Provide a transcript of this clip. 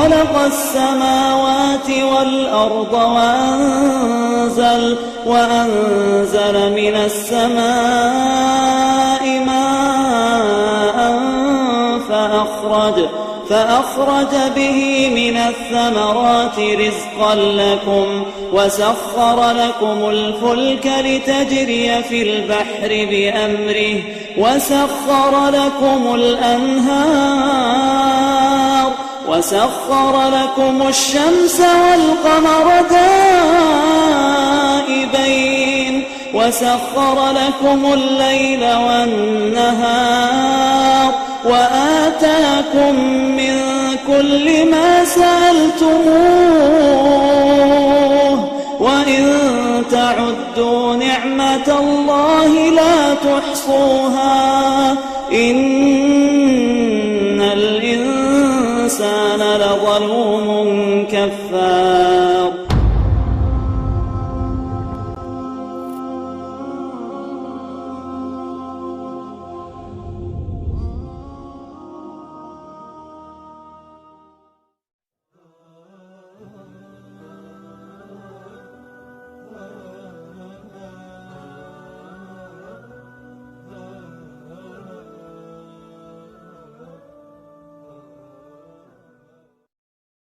خلق السماوات والأرض وأنزل من السماء ماء فأخرج به من الثمرات رزقا لكم وسخر لكم الفلك لتجري في البحر بأمره وسخر لكم الأنهار وسخر لكم الشمس والقمر دائبين وسخر لكم الليل والنهار وآتاكم من كل ما سألتموه وإن تعدوا نعمة الله لا تحصوها إن الإنسان لظلوم